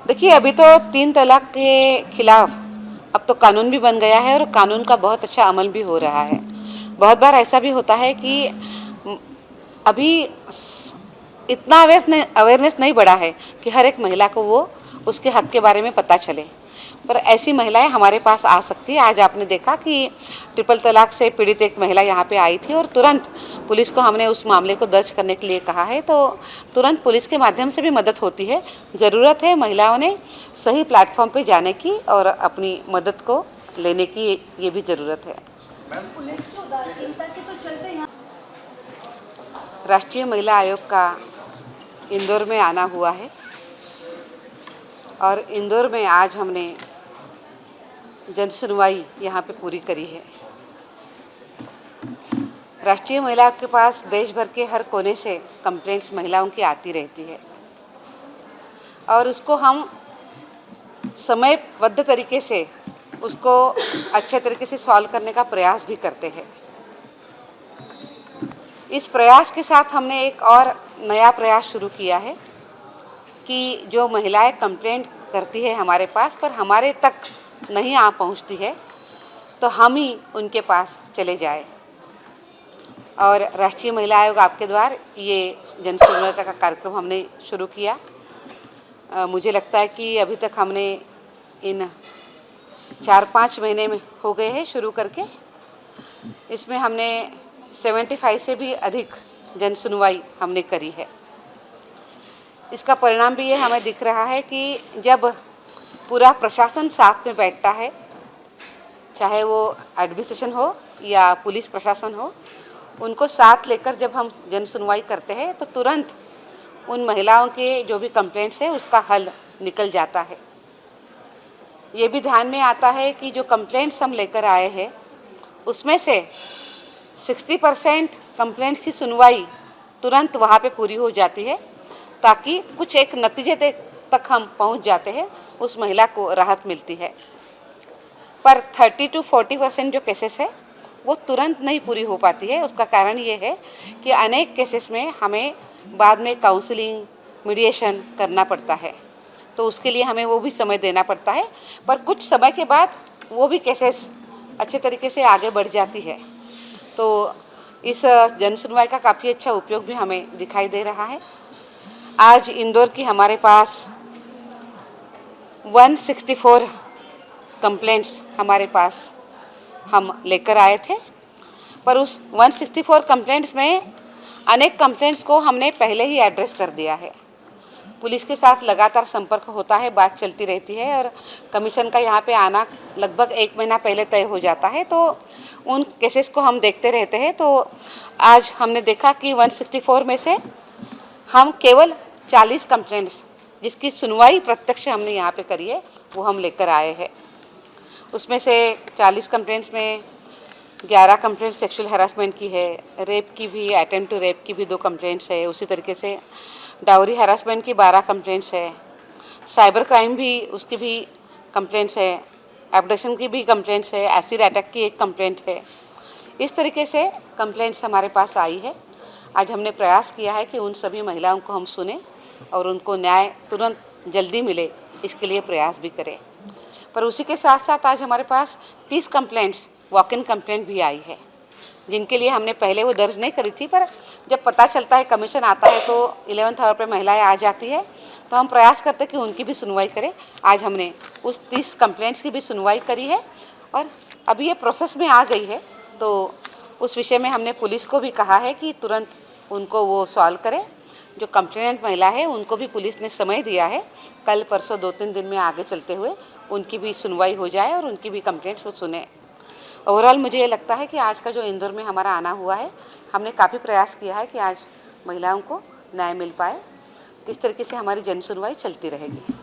देखिए, अभी तो 3 तलाक के खिलाफ अब तो कानून भी बन गया है और कानून का बहुत अच्छा अमल भी हो रहा है। बहुत बार ऐसा भी होता है कि अभी इतना अवेयरनेस नहीं बढ़ा है कि हर एक महिला को वो उसके हक के बारे में पता चले। पर ऐसी महिलाएं हमारे पास आ सकती है। आज आपने देखा कि ट्रिपल तलाक से पीड़ित एक महिला यहाँ पे आई थी और तुरंत पुलिस को हमने उस मामले को दर्ज करने के लिए कहा है, तो तुरंत पुलिस के माध्यम से भी मदद होती है। ज़रूरत है महिलाओं ने सही प्लेटफॉर्म पे जाने की और अपनी मदद को लेने की, ये भी ज़रूरत है। पुलिस की उदासीनता के तो चलते यहाँ राष्ट्रीय महिला आयोग का इंदौर में आना हुआ है और इंदौर में आज हमने जन सुनवाई यहाँ पे पूरी करी है। राष्ट्रीय महिला आयोग के पास देश भर के हर कोने से कंप्लेंट्स महिलाओं की आती रहती है और उसको हम समयबद्ध तरीके से उसको अच्छे तरीके से सॉल्व करने का प्रयास भी करते हैं। इस प्रयास के साथ हमने एक और नया प्रयास शुरू किया है कि जो महिलाएं कंप्लेंट करती है हमारे पास पर हमारे तक नहीं आ पहुंचती है, तो हम ही उनके पास चले जाए। और राष्ट्रीय महिला आयोग आपके द्वारा ये जन सुनवाई का कार्यक्रम हमने शुरू किया। मुझे लगता है कि अभी तक हमने इन 4-5 महीने में हो गए हैं शुरू करके। इसमें हमने 75 से भी अधिक जन सुनवाई हमने करी है। इसका परिणाम भी ये हमें दिख रहा है कि जब पूरा प्रशासन साथ में बैठता है, चाहे वो एडमिनिस्ट्रेशन हो या पुलिस प्रशासन हो, उनको साथ लेकर जब हम जन सुनवाई करते हैं तो तुरंत उन महिलाओं के जो भी कंप्लेंट्स है उसका हल निकल जाता है। ये भी ध्यान में आता है कि जो कंप्लेंट्स हम लेकर आए हैं उसमें से 60% कंप्लेंट्स की सुनवाई तुरंत वहाँ पे पूरी हो जाती है, ताकि कुछ एक नतीजे तक हम पहुँच जाते हैं, उस महिला को राहत मिलती है। पर 30 to 40% जो केसेस है वो तुरंत नहीं पूरी हो पाती है। उसका कारण ये है कि अनेक केसेस में हमें बाद में काउंसलिंग, मीडिएशन करना पड़ता है, तो उसके लिए हमें वो भी समय देना पड़ता है। पर कुछ समय के बाद वो भी केसेस अच्छे तरीके से आगे बढ़ जाती है। तो इस जन सुनवाई का काफ़ी अच्छा उपयोग भी हमें दिखाई दे रहा है। आज इंदौर की हमारे पास 164 कंप्लेंट्स हमारे पास हम लेकर आए थे, पर उस 164 कंप्लेंट्स में अनेक कंप्लेंट्स को हमने पहले ही एड्रेस कर दिया है। पुलिस के साथ लगातार संपर्क होता है, बात चलती रहती है और कमीशन का यहाँ पे आना लगभग 1 महीना पहले तय हो जाता है, तो उन केसेस को हम देखते रहते हैं। तो आज हमने देखा कि 164 में से हम केवल 40 कंप्लेंट्स जिसकी सुनवाई प्रत्यक्ष हमने यहाँ पे करी है वो हम लेकर आए हैं। उसमें से 40 कंप्लेंट्स में 11 कंप्लेंट्स सेक्सुअल हैरेसमेंट की है, रेप की भी, अटेम्प्ट टू रेप की भी 2 कंप्लेंट्स है, उसी तरीके से डाउरी हैरेसमेंट की 12 कंप्लेंट्स है, साइबर क्राइम भी उसकी भी कंप्लेंट्स है, एब्डक्शन की भी कंप्लेंट्स है, एसिड अटैक की 1 कंप्लेंट है। इस तरीके से कंप्लेंट्स हमारे पास आई है। आज हमने प्रयास किया है कि उन सभी महिलाओं को हम सुने और उनको न्याय तुरंत जल्दी मिले, इसके लिए प्रयास भी करें। पर उसी के साथ साथ आज हमारे पास 30 कंप्लेंट्स वॉक इन कंप्लेंट भी आई है, जिनके लिए हमने पहले वो दर्ज नहीं करी थी, पर जब पता चलता है, कमीशन आता है, तो 11th आवर पे महिलाएं आ जाती है, तो हम प्रयास करते हैं कि उनकी भी सुनवाई करें। आज हमने उस 30 कंप्लेंट्स की भी सुनवाई करी है और अभी ये प्रोसेस में आ गई है, तो उस विषय में हमने पुलिस को भी कहा है कि तुरंत उनको वो सॉल्व करें। जो कंप्लेनेंट महिला है उनको भी पुलिस ने समय दिया है, कल परसों 2-3 दिन में आगे चलते हुए उनकी भी सुनवाई हो जाए और उनकी भी कंप्लेंट्स वो सुने। ओवरऑल मुझे ये लगता है कि आज का जो इंदौर में हमारा आना हुआ है, हमने काफ़ी प्रयास किया है कि आज महिलाओं को न्याय मिल पाए। इस तरीके से हमारी जन सुनवाई चलती रहेगी।